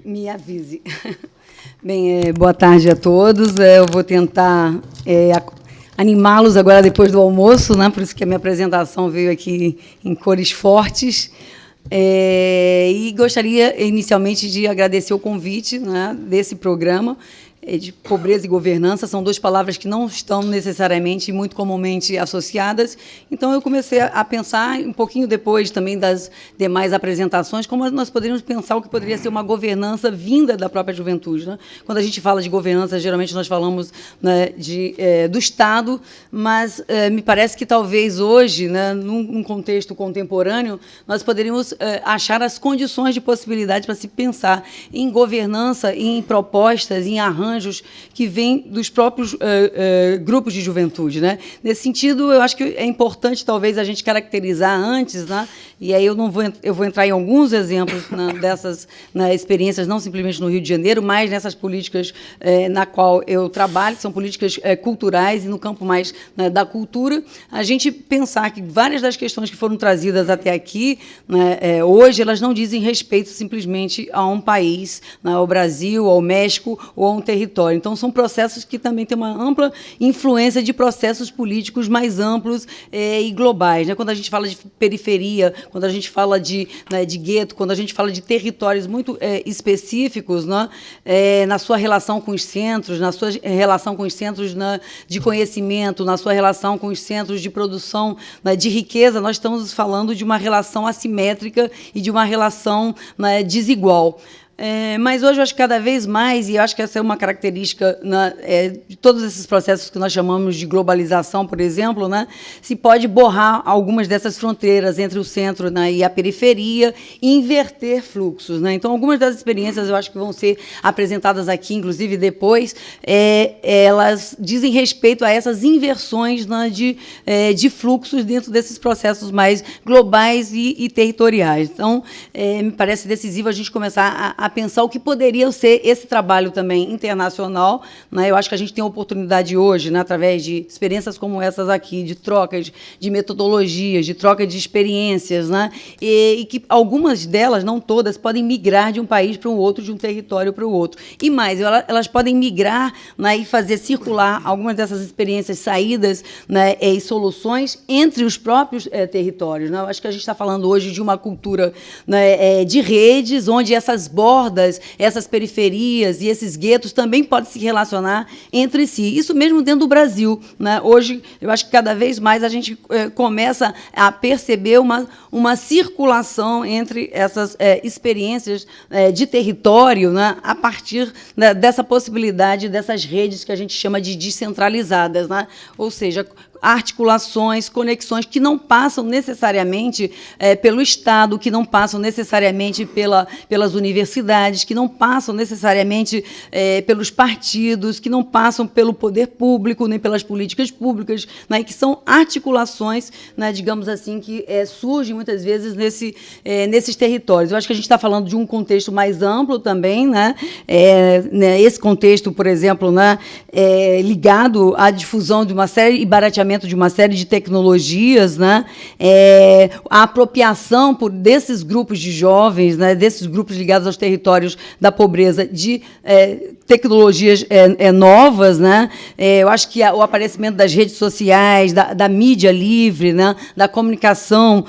Me avise. Bem, boa tarde a todos. Eu vou tentar animá-los agora depois do almoço, né? Por isso que a minha apresentação veio aqui em cores fortes. E gostaria, inicialmente, de agradecer o convite, né, desse programa de pobreza e governança. São duas palavras que não estão necessariamente e muito comumente associadas. Então, eu comecei a pensar, um pouquinho depois também das demais apresentações, como nós poderíamos pensar o que poderia ser uma governança vinda da própria juventude, né? Quando a gente fala de governança, geralmente nós falamos, né, do Estado, mas me parece que talvez hoje, né, num contexto contemporâneo, nós poderíamos achar as condições de possibilidade para se pensar em governança, em propostas, em arranjos que vêm dos próprios grupos de juventude, né? Nesse sentido, eu acho que é importante, talvez, a gente caracterizar antes, né? E aí eu vou entrar em alguns exemplos, né, dessas, né, experiências, não simplesmente no Rio de Janeiro, mas nessas políticas na qual eu trabalho, que são políticas culturais, e no campo mais, né, da cultura, a gente pensar que várias das questões que foram trazidas até aqui, né, hoje, elas não dizem respeito simplesmente a um país, né, ao Brasil, ao México ou a um território. Então, são processos que também têm uma ampla influência de processos políticos mais amplos e globais, né? Quando a gente fala de periferia, quando a gente fala de gueto, quando a gente fala de territórios muito específicos, né, na sua relação com os centros, na sua relação com os centros, né, de conhecimento, na sua relação com os centros de produção, né, de riqueza, nós estamos falando de uma relação assimétrica e de uma relação, né, desigual. Mas hoje eu acho que cada vez mais, e eu acho que essa é uma característica, né, de todos esses processos que nós chamamos de globalização, por exemplo, né, se pode borrar algumas dessas fronteiras entre o centro, né, e a periferia e inverter fluxos, né? Então, algumas das experiências eu acho que vão ser apresentadas aqui, inclusive depois, elas dizem respeito a essas inversões, né, de fluxos dentro desses processos mais globais e territoriais. Então, me parece decisivo a gente começar a pensar o que poderia ser esse trabalho também internacional, né? Eu acho que a gente tem a oportunidade hoje, né, através de experiências como essas aqui, de trocas de metodologias, de troca de experiências, né, e que algumas delas, não todas, podem migrar de um país para o outro, de um território para o outro. E mais, elas podem migrar, né, e fazer circular algumas dessas experiências, saídas, né, e soluções entre os próprios territórios, né? Eu acho que a gente está falando hoje de uma cultura, né, de redes, onde essas bordas, essas periferias e esses guetos também podem se relacionar entre si. Isso mesmo dentro do Brasil, né? Hoje, eu acho que cada vez mais a gente começa a perceber uma circulação entre essas experiências de território, né, a partir, né, dessa possibilidade dessas redes que a gente chama de descentralizadas, né? Ou seja, articulações, conexões que não passam necessariamente pelo Estado, que não passam necessariamente pelas universidades, que não passam necessariamente pelos partidos, que não passam pelo poder público, nem pelas políticas públicas, né, que são articulações, né, digamos assim, que surgem muitas vezes nesses territórios. Eu acho que a gente está falando de um contexto mais amplo também, né? Esse contexto, por exemplo, né, ligado à difusão de uma série e barateamento de uma série de tecnologias, né, a apropriação desses grupos de jovens, né, desses grupos ligados aos territórios da pobreza, de tecnologias novas, né? Eu acho que o aparecimento das redes sociais, da mídia livre, né, da comunicação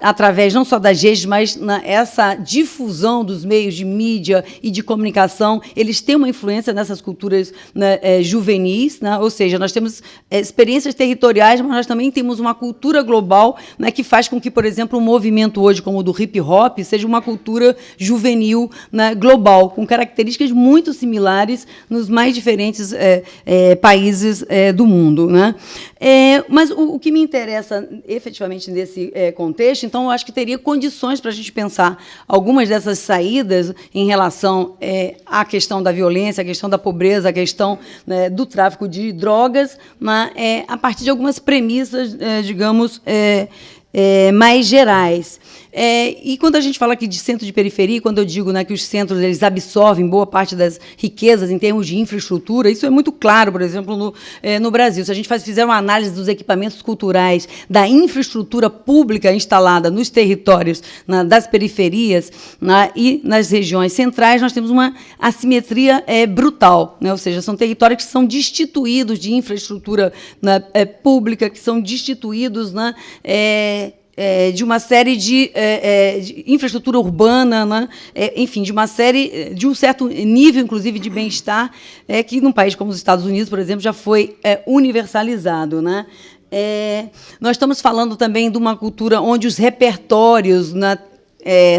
através não só das redes, mas essa difusão dos meios de mídia e de comunicação, eles têm uma influência nessas culturas, né, juvenis, né? Ou seja, nós temos experiências territoriais, mas nós também temos uma cultura global, né, que faz com que, por exemplo, um movimento hoje como o do hip-hop seja uma cultura juvenil, né, global, com características muito similares nos mais diferentes países do mundo, né? Mas o que me interessa efetivamente nesse contexto, então, eu acho que teria condições para a gente pensar algumas dessas saídas em relação à questão da violência, à questão da pobreza, à questão, né, do tráfico de drogas, mas, a partir de algumas premissas, digamos, mais gerais. E quando a gente fala aqui de centro de periferia, quando eu digo, né, que os centros eles absorvem boa parte das riquezas em termos de infraestrutura, isso é muito claro, por exemplo, no Brasil. Se a gente fizer uma análise dos equipamentos culturais, da infraestrutura pública instalada nos territórios, das periferias, e nas regiões centrais, nós temos uma assimetria brutal, né? Ou seja, são territórios que são destituídos de infraestrutura pública, que são destituídos, né, de uma série de infraestrutura urbana, né? Enfim, de um certo nível, inclusive, de bem-estar, que num país como os Estados Unidos, por exemplo, já foi universalizado, né? Nós estamos falando também de uma cultura onde os repertórios, né,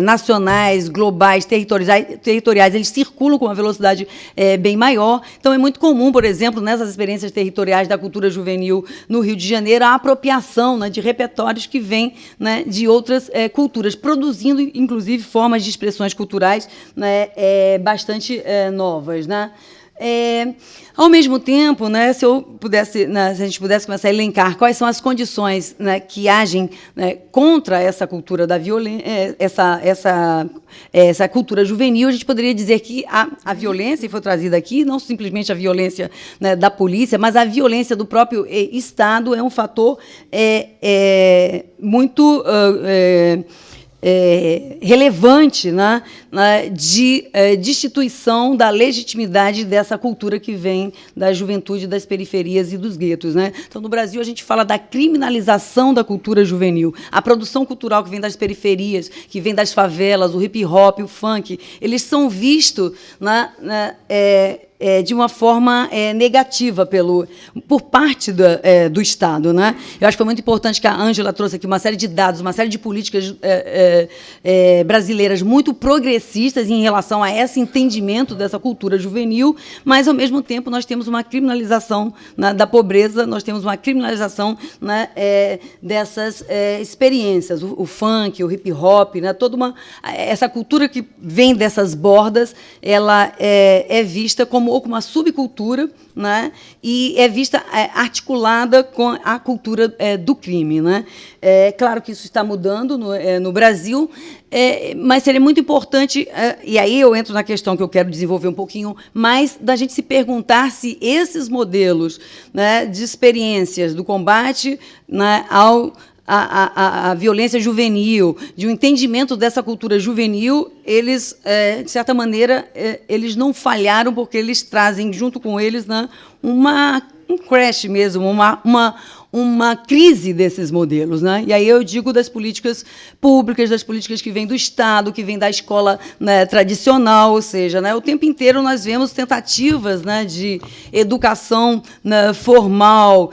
nacionais, globais, territoriais, eles circulam com uma velocidade bem maior. Então, é muito comum, por exemplo, nessas experiências territoriais da cultura juvenil no Rio de Janeiro, a apropriação, né, de repertórios que vêm, né, de outras culturas, produzindo, inclusive, formas de expressões culturais, né, bastante novas, né? Ao mesmo tempo, né, se a gente pudesse começar a elencar quais são as condições, né, que agem, né, contra essa cultura da violência, essa cultura juvenil, a gente poderia dizer que a violência, e foi trazida aqui, não simplesmente a violência, né, da polícia, mas a violência do próprio Estado é um fator muito relevante, né, de destituição da legitimidade dessa cultura que vem da juventude das periferias e dos guetos, né? Então, no Brasil, a gente fala da criminalização da cultura juvenil. A produção cultural que vem das periferias, que vem das favelas, o hip-hop, o funk, eles são vistos, né, de uma forma negativa por parte do Estado, né? Eu acho que foi muito importante que a Ângela trouxe aqui uma série de dados, uma série de políticas brasileiras muito progressistas em relação a esse entendimento dessa cultura juvenil, mas, ao mesmo tempo, nós temos uma criminalização, né, da pobreza, nós temos uma criminalização, né, dessas experiências, o funk, o hip-hop, né, essa cultura que vem dessas bordas, ela é vista como uma subcultura, né, e é vista articulada com a cultura do crime, né? Claro que isso está mudando no Brasil, mas seria muito importante, e aí eu entro na questão que eu quero desenvolver um pouquinho mais, da gente se perguntar se esses modelos, né, de experiências do combate, né, a violência juvenil, de um entendimento dessa cultura juvenil, eles, de certa maneira, eles não falharam, porque eles trazem junto com eles, né, um crash mesmo, uma crise desses modelos, né? E aí eu digo das políticas públicas, das políticas que vêm do Estado, que vêm da escola, né, tradicional, ou seja, né, o tempo inteiro nós vemos tentativas, né, de educação, né, formal,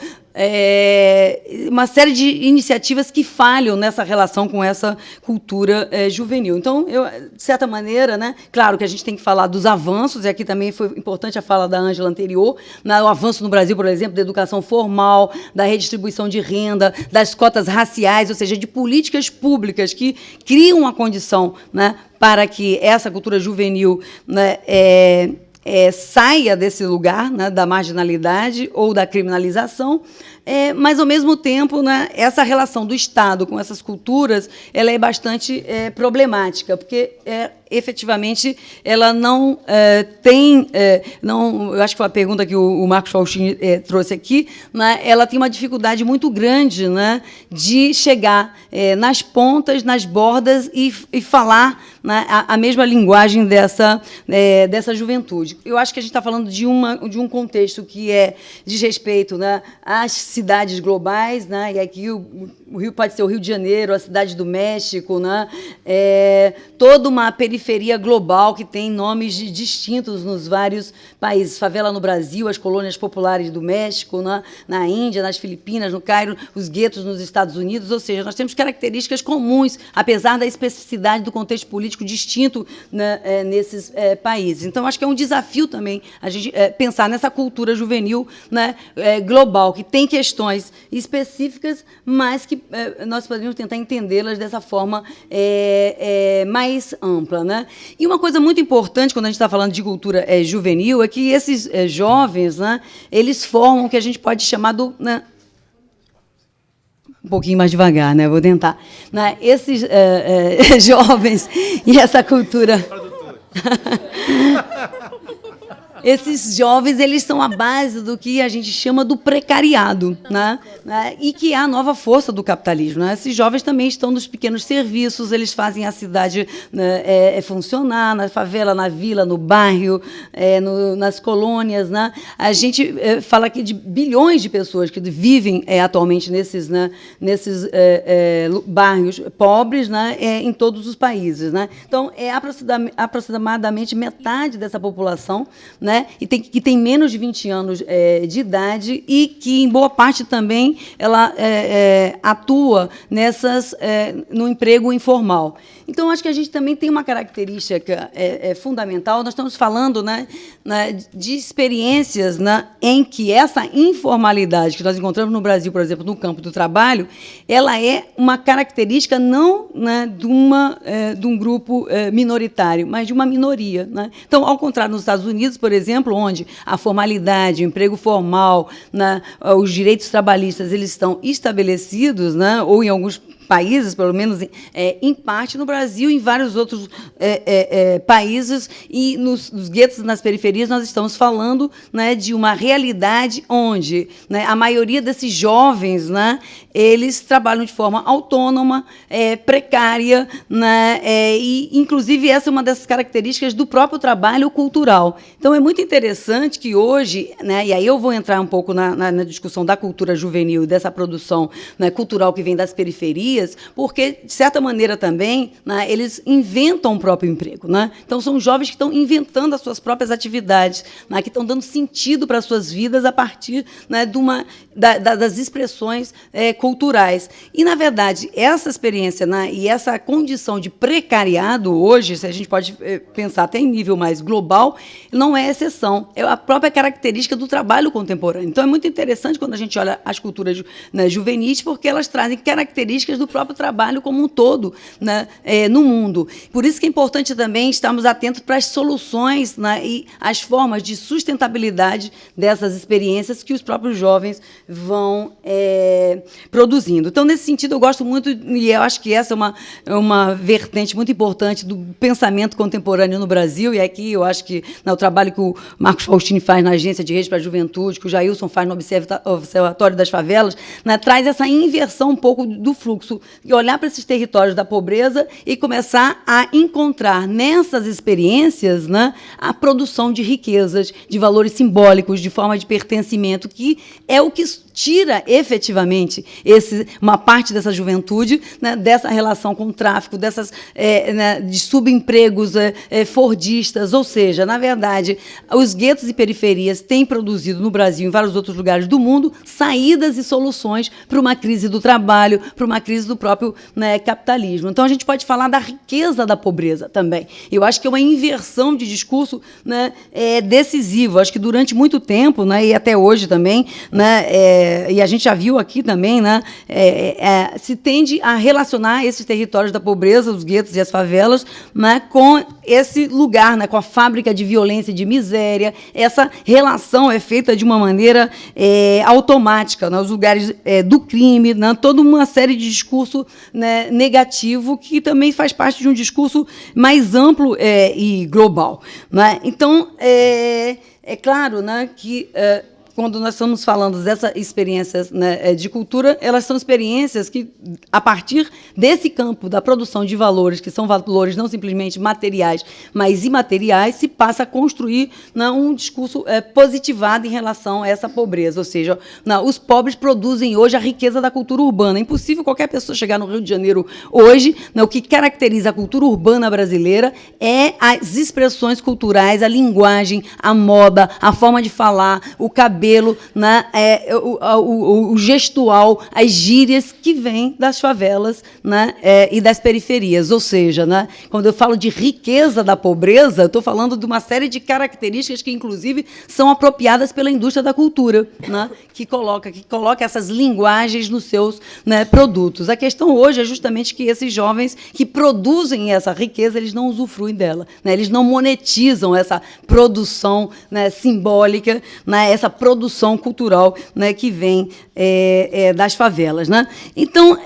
uma série de iniciativas que falham nessa relação com essa cultura juvenil. Então, de certa maneira, né, claro que a gente tem que falar dos avanços, e aqui também foi importante a fala da Ângela anterior, né, o avanço no Brasil, por exemplo, da educação formal, da redistribuição de renda, das cotas raciais, ou seja, de políticas públicas que criam uma condição, né, para que essa cultura juvenil, né, saia desse lugar, né, da marginalidade ou da criminalização, mas, ao mesmo tempo, né, essa relação do Estado com essas culturas, ela é bastante problemática, porque, efetivamente, ela não tem... eu acho que foi a pergunta que o Marcos Faustini trouxe aqui, né, ela tem uma dificuldade muito grande, né, de chegar nas pontas, nas bordas e falar, né, a mesma linguagem dessa juventude. Eu acho que a gente está falando de um contexto que diz respeito, né, às cidades globais, né, e aqui o Rio pode ser o Rio de Janeiro, a cidade do México, né, toda uma periferia global que tem nomes distintos nos vários países. Favela no Brasil, as colônias populares do México, né, na Índia, nas Filipinas, no Cairo, os guetos nos Estados Unidos, ou seja, nós temos características comuns, apesar da especificidade do contexto político distinto, né, nesses países. Então, acho que é um desafio também a gente pensar nessa cultura juvenil, né, global, que tem questões específicas, mas que nós poderíamos tentar entendê-las dessa forma mais ampla, né? E uma coisa muito importante, quando a gente está falando de cultura juvenil, é que esses jovens, né, eles formam o que a gente pode chamar do... Né, um pouquinho mais devagar, né? Vou tentar. Né? Esses jovens e essa cultura... Esses jovens, eles são a base do que a gente chama do precariado, né? E que é a nova força do capitalismo. Né? Esses jovens também estão nos pequenos serviços, eles fazem a cidade, né, funcionar, na favela, na vila, no bairro, nas colônias. Né? A gente fala aqui de bilhões de pessoas que vivem atualmente nesses bairros pobres, né, em todos os países. Né? Então, é aproximadamente metade dessa população, né, e que tem menos de 20 anos de idade e que, em boa parte, também ela atua no emprego informal. Então, acho que a gente também tem uma característica fundamental. Nós estamos falando, né, de experiências, né, em que essa informalidade que nós encontramos no Brasil, por exemplo, no campo do trabalho, ela é uma característica não, né, de um grupo minoritário, mas de uma minoria. Né? Então, ao contrário, nos Estados Unidos, por exemplo, onde a formalidade, o emprego formal, né, os direitos trabalhistas eles estão estabelecidos, né, ou em alguns países, pelo menos em parte, no Brasil e em vários outros países, e nos guetos, nas periferias, nós estamos falando, né, de uma realidade onde, né, a maioria desses jovens, né, eles trabalham de forma autônoma, precária, né, e, inclusive, essa é uma dessas características do próprio trabalho cultural. Então, é muito interessante que hoje, né, e aí eu vou entrar um pouco na discussão da cultura juvenil e dessa produção, né, cultural que vem das periferias, porque, de certa maneira, também, né, eles inventam o próprio emprego. Né? Então, são jovens que estão inventando as suas próprias atividades, né, que estão dando sentido para as suas vidas a partir, né, das expressões culturais. E, na verdade, essa experiência, né, e essa condição de precariado hoje, se a gente pode pensar até em nível mais global, não é exceção. É a própria característica do trabalho contemporâneo. Então, é muito interessante quando a gente olha as culturas, né, juvenis, porque elas trazem características do próprio trabalho como um todo, né, no mundo. Por isso que é importante também estarmos atentos para as soluções, né, e as formas de sustentabilidade dessas experiências que os próprios jovens vão produzindo. Então, nesse sentido, eu gosto muito, e eu acho que essa é uma vertente muito importante do pensamento contemporâneo no Brasil, e aqui eu acho que o trabalho que o Marcos Faustini faz na Agência de Rede para a Juventude, que o Jailson faz no Observatório das Favelas, né, traz essa inversão um pouco do fluxo, e olhar para esses territórios da pobreza e começar a encontrar nessas experiências, né, a produção de riquezas, de valores simbólicos, de forma de pertencimento, que é o que tira efetivamente uma parte dessa juventude, né, dessa relação com o tráfico, né, de subempregos fordistas, ou seja, na verdade, os guetos e periferias têm produzido no Brasil e em vários outros lugares do mundo saídas e soluções para uma crise do trabalho, para uma crise do próprio, né, capitalismo. Então, a gente pode falar da riqueza da pobreza também. Eu acho que é uma inversão de discurso, né, decisivo. Acho que durante muito tempo, né, e até hoje também, né, e a gente já viu aqui também, né, se tende a relacionar esses territórios da pobreza, os guetos e as favelas, né, com esse lugar, né, com a fábrica de violência e de miséria. Essa relação é feita de uma maneira automática, né, os lugares do crime, né, toda uma série de discurso, né, negativo, que também faz parte de um discurso mais amplo e global. Né? Então, é claro, né, que quando nós estamos falando dessas experiências, né, de cultura, elas são experiências que, a partir desse campo da produção de valores, que são valores não simplesmente materiais, mas imateriais, se passa a construir, né, um discurso positivado em relação a essa pobreza. Ou seja, os pobres produzem hoje a riqueza da cultura urbana. É impossível qualquer pessoa chegar no Rio de Janeiro hoje, né, o que caracteriza a cultura urbana brasileira é as expressões culturais, a linguagem, a moda, a forma de falar, o cabelo, né, o gestual, as gírias que vêm das favelas, né, e das periferias. Ou seja, né, quando eu falo de riqueza da pobreza, eu estou falando de uma série de características que, inclusive, são apropriadas pela indústria da cultura, né, que coloca essas linguagens nos seus, né, produtos. A questão hoje é justamente que esses jovens que produzem essa riqueza, eles não usufruem dela, né, eles não monetizam essa produção, né, simbólica, né, essa produção produção cultural, né, que vem das favelas, né? Então,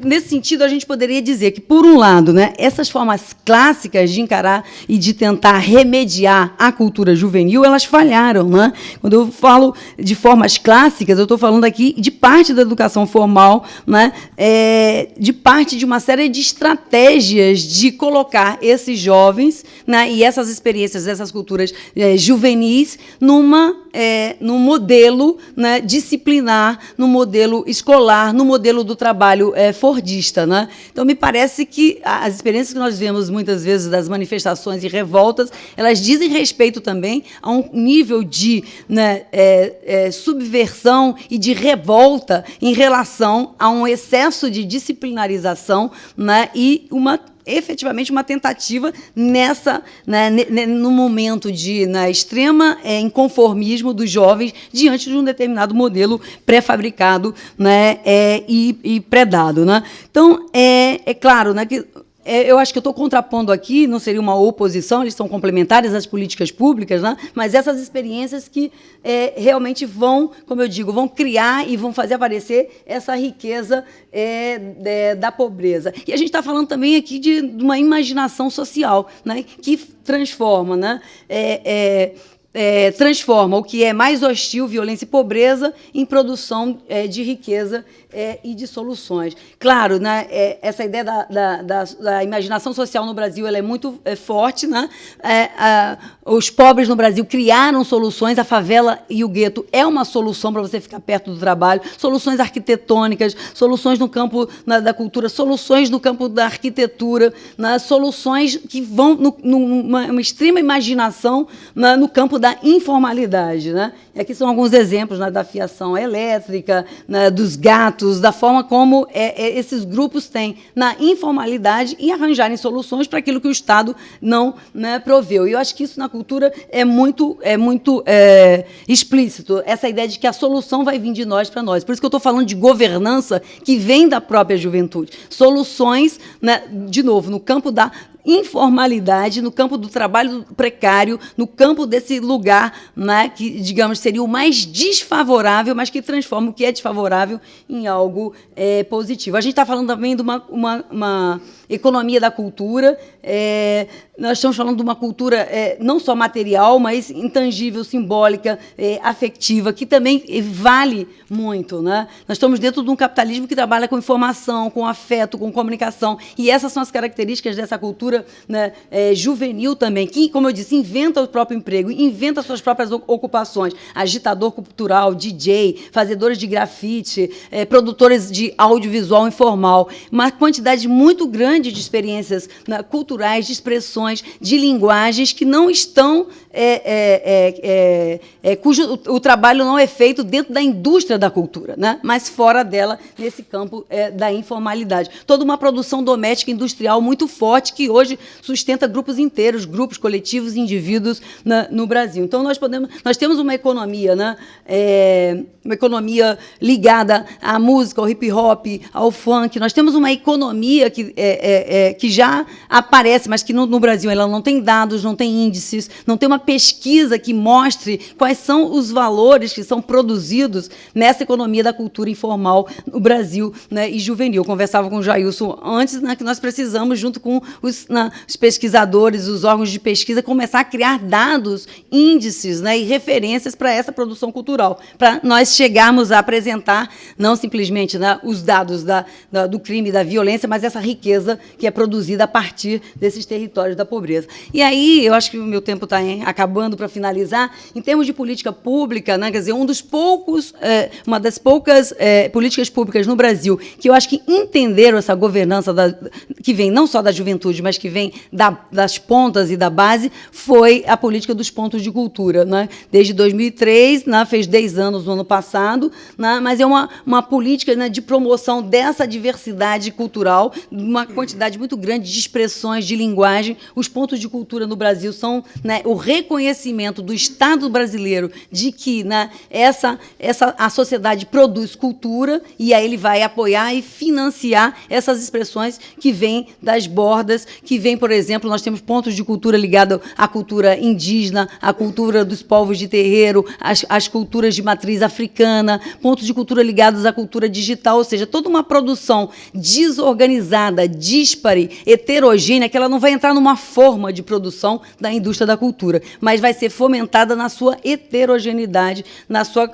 nesse sentido, a gente poderia dizer que, por um lado, né, essas formas clássicas de encarar e de tentar remediar a cultura juvenil, elas falharam, né? Quando eu falo de formas clássicas, eu estou falando aqui de parte da educação formal, né, de parte de uma série de estratégias de colocar esses jovens, né, e essas experiências, essas culturas juvenis, num modelo, né, disciplinar, no modelo escolar, no modelo do trabalho fordista, né? Então, me parece que as experiências que nós vemos muitas vezes das manifestações e revoltas, elas dizem respeito também a um nível de, né, subversão e de revolta em relação a um excesso de disciplinarização, né, e efetivamente uma tentativa no momento de extrema inconformismo dos jovens diante de um determinado modelo pré-fabricado, né, e pré-dado, né? Então, é claro, né, que eu acho que eu estou contrapondo aqui, não seria uma oposição, eles são complementares às políticas públicas, né? Mas essas experiências que realmente vão, como eu digo, vão criar e vão fazer aparecer essa riqueza da pobreza. E a gente está falando também aqui de uma imaginação social, né, que transforma, né, transforma o que é mais hostil, violência e pobreza, em produção de riqueza e de soluções. Claro, né, essa ideia da imaginação social no Brasil ela é muito forte, né? Os pobres no Brasil criaram soluções, a favela e o gueto é uma solução para você ficar perto do trabalho, soluções arquitetônicas, soluções no campo da cultura, soluções no campo da arquitetura, né, soluções que vão numa extrema imaginação, né, no campo da informalidade, né? E aqui são alguns exemplos, né, da fiação elétrica, né, dos gatos, da forma como esses grupos têm na informalidade e arranjarem soluções para aquilo que o Estado não, né, proveu. E eu acho que isso na cultura é muito explícito, essa ideia de que a solução vai vir de nós para nós. Por isso que eu estou falando de governança que vem da própria juventude. Soluções, né, de novo, no campo da informalidade, no campo do trabalho precário, no campo desse lugar, né, que, digamos, seria o mais desfavorável, mas que transforma o que é desfavorável em algo positivo. A gente está falando também de uma economia da cultura, nós estamos falando de uma cultura não só material, mas intangível, simbólica, afetiva, que também vale muito, né? Nós estamos dentro de um capitalismo que trabalha com informação, com afeto, com comunicação, e essas são as características dessa cultura, né, juvenil também, que, como eu disse, inventa o próprio emprego, inventa suas próprias ocupações, agitador cultural, DJ, fazedores de grafite, produtores de audiovisual informal, uma quantidade muito grande de experiências, né, culturais, de expressões, de linguagens que não estão, cujo o trabalho não é feito dentro da indústria da cultura, né, mas fora dela, nesse campo da informalidade. Toda uma produção doméstica industrial muito forte que hoje sustenta grupos inteiros, grupos coletivos, indivíduos no Brasil. Então, nós temos uma economia, né, uma economia ligada à música, ao hip-hop, ao funk. Nós temos uma economia que já aparece, mas que no Brasil ela não tem dados, não tem índices, não tem uma pesquisa que mostre quais são os valores que são produzidos nessa economia da cultura informal no Brasil, né, e juvenil. Eu conversava com o Jailson antes, né, que nós precisamos, junto com os pesquisadores, os órgãos de pesquisa, começar a criar dados, índices, né, e referências para essa produção cultural, para nós chegarmos a apresentar não simplesmente, né, os dados do crime e da violência, mas essa riqueza que é produzida a partir desses territórios da pobreza. E aí, eu acho que o meu tempo está acabando para finalizar, em termos de política pública, né, quer dizer, uma das poucas políticas públicas no Brasil que eu acho que entenderam essa governança que vem não só da juventude, mas que vem das pontas e da base, foi a política dos pontos de cultura, né? Desde 2003, né, fez 10 anos no ano passado, né, mas é uma política, né, de promoção dessa diversidade cultural, uma quantidade muito grande de expressões, de linguagem. Os pontos de cultura no Brasil são, né, o reconhecimento do Estado brasileiro de que, né, a sociedade produz cultura e aí ele vai apoiar e financiar essas expressões que vêm das bordas, que vem, por exemplo, nós temos pontos de cultura ligados à cultura indígena, à cultura dos povos de terreiro, às culturas de matriz africana, pontos de cultura ligados à cultura digital, ou seja, toda uma produção desorganizada, díspare, heterogênea, que ela não vai entrar numa forma de produção da indústria da cultura, mas vai ser fomentada na sua heterogeneidade, na sua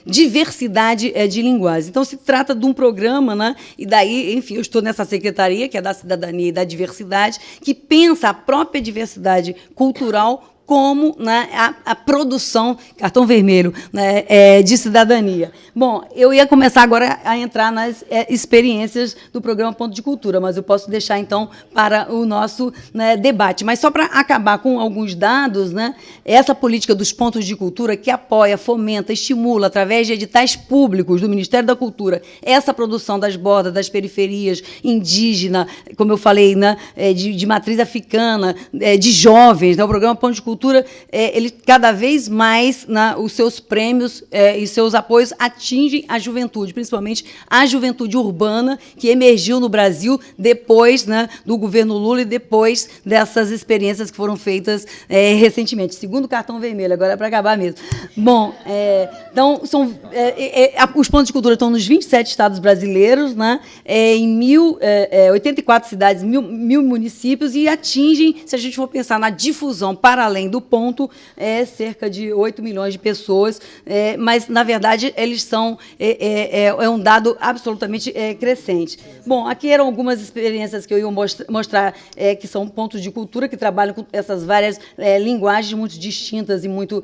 diversidade de linguagens. Então, se trata de um programa, né, e daí, enfim, eu estou nessa secretaria, que é da Cidadania e da Diversidade, que pensa a própria diversidade cultural como, né, a produção, cartão vermelho, né, de cidadania. Bom, eu ia começar agora a entrar nas experiências do programa Ponto de Cultura, mas eu posso deixar, então, para o nosso, né, debate. Mas só para acabar com alguns dados, né, essa política dos pontos de cultura que apoia, fomenta, estimula, através de editais públicos do Ministério da Cultura, essa produção das bordas, das periferias, indígena, como eu falei, né, de matriz africana, de jovens, né, o programa Ponto de Cultura, ele cada vez mais, né, os seus prêmios e seus apoios atingem a juventude, principalmente a juventude urbana, que emergiu no Brasil depois, né, do governo Lula e depois dessas experiências que foram feitas recentemente. Segundo cartão vermelho, agora é para acabar mesmo. Bom, então, os pontos de cultura estão nos 27 estados brasileiros, né, em 84 cidades, mil municípios, e atingem, se a gente for pensar na difusão para além do ponto, cerca de 8 milhões de pessoas, mas, na verdade, eles são um dado absolutamente crescente. Bom, aqui eram algumas experiências que eu ia mostrar, que são pontos de cultura, que trabalham com essas várias linguagens muito distintas e muito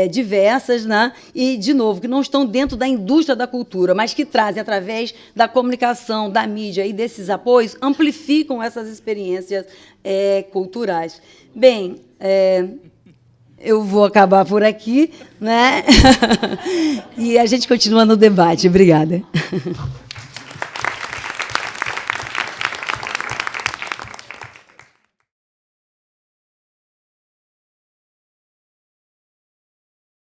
diversas, né? E, de novo, que não estão dentro da indústria da cultura, mas que trazem, através da comunicação, da mídia e desses apoios, amplificam essas experiências culturais. Bem, eu vou acabar por aqui, né? E a gente continua no debate. Obrigada.